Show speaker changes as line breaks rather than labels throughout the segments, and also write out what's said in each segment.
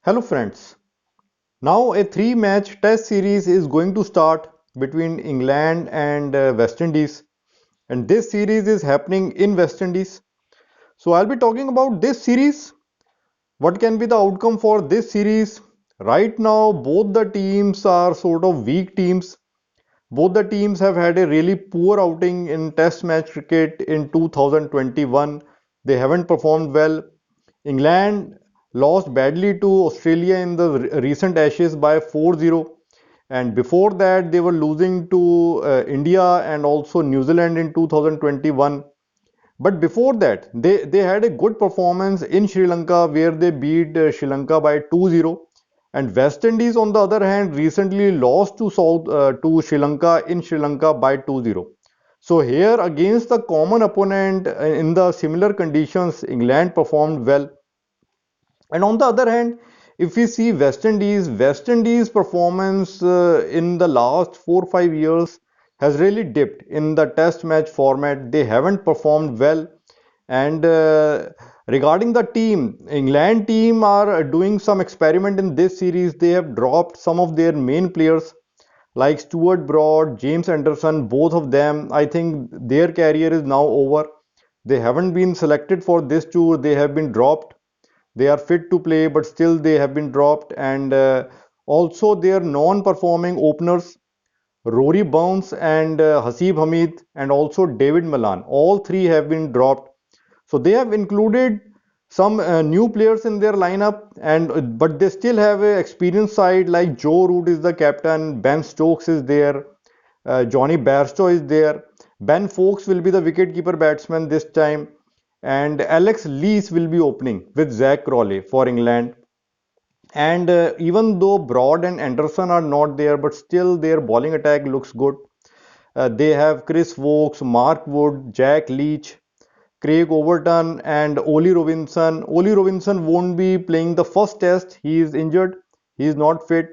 Hello friends. Now a three-match test series is going to start between England and West Indies, and this series is happening in West Indies. So I'll be talking about this series. What can be the outcome for this series? Right now both the teams are sort of weak teams. Both the teams have had a really poor outing in test match cricket in 2021. They haven't performed well. England lost badly to Australia in the recent Ashes by 4-0, and before that they were losing to India and also New Zealand in 2021. But before that they had a good performance in Sri Lanka where they beat Sri Lanka by 2-0. And West Indies on the other hand recently lost to Sri Lanka in Sri Lanka by 2-0. So here against the common opponent in the similar conditions England performed well. And on the other hand, if we see West Indies performance in the last 4 or 5 years has really dipped in the test match format. They haven't performed well. And regarding the team, England team are doing some experiment in this series. They have dropped some of their main players like Stuart Broad, James Anderson, both of them. I think their career is now over. They haven't been selected for this tour. They have been dropped. They are fit to play, but still they have been dropped. And also their non-performing openers, Rory Bounce and Hasib Hamid, and also David Malan. All three have been dropped. So they have included some new players in their lineup, and but they still have a experienced side like Joe Root is the captain, Ben Stokes is there, Johnny Bairstow is there, Ben Foakes will be the wicketkeeper batsman this time, and Alex Lees will be opening with Zach Crawley for England. And even though Broad and Anderson are not there, but still their bowling attack looks good. They have Chris Wokes, Mark Wood, Jack Leach, Craig Overton, and Ollie Robinson. Ollie Robinson won't be playing the first test. He is injured. He is not fit.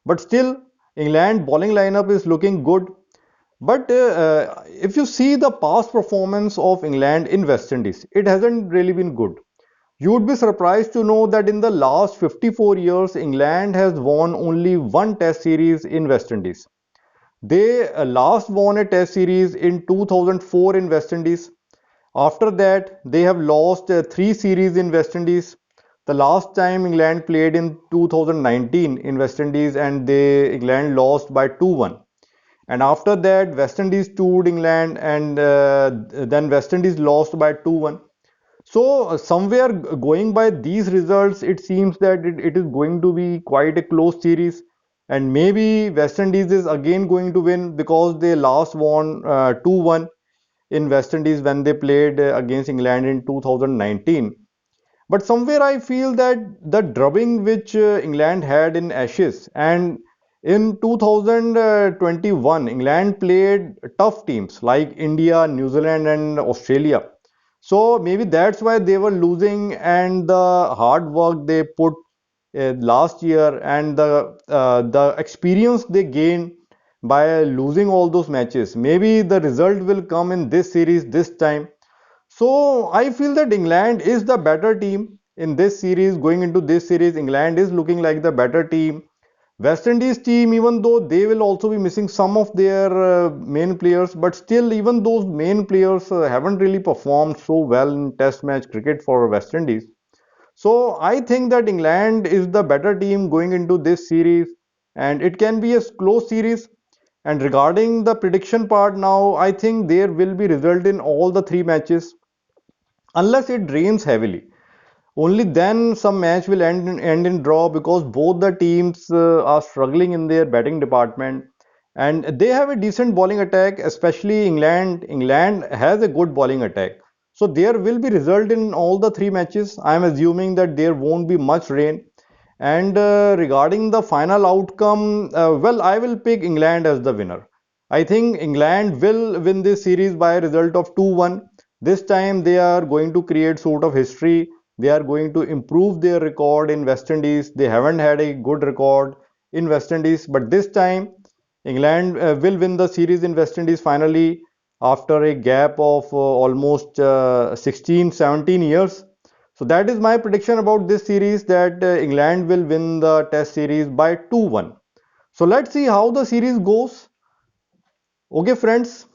But still, England bowling lineup is looking good. But if you see the past performance of England in West Indies, it hasn't really been good. You would be surprised to know that in the last 54 years, England has won only one test series in West Indies. They last won a test series in 2004 in West Indies. After that, they have lost three series in West Indies. The last time England played in 2019 in West Indies and England lost by 2-1. And after that, West Indies toured England and then West Indies lost by 2-1. So, somewhere going by these results, it seems that it is going to be quite a close series. And maybe West Indies is again going to win because they last won 2-1 in West Indies when they played against England in 2019. But somewhere I feel that the drubbing which England had in Ashes and in 2021, England played tough teams like India, New Zealand, and Australia. So maybe that's why they were losing, and the hard work they put last year and the experience they gained by losing all those matches. Maybe the result will come in this series this time. So I feel that England is the better team in this series. Going into this series, England is looking like the better team. West Indies team, even though they will also be missing some of their main players, but still, even those main players haven't really performed so well in Test match cricket for West Indies. So I think that England is the better team going into this series, and it can be a close series. And regarding the prediction part now, I think there will be result in all the three matches unless it rains heavily. Only then some match will end in draw because both the teams are struggling in their batting department and they have a decent bowling attack, especially England. England has a good bowling attack. So there will be result in all the three matches. I am assuming that there won't be much rain. And regarding the final outcome, well, I will pick England as the winner. I think England will win this series by a result of 2-1. This time they are going to create sort of history. They are going to improve their record in West Indies. They haven't had a good record in West Indies, but this time England will win the series in West Indies finally after a gap of almost 16, 17 years. So that is my prediction about this series, that England will win the test series by 2-1. So let's see how the series goes. Okay friends,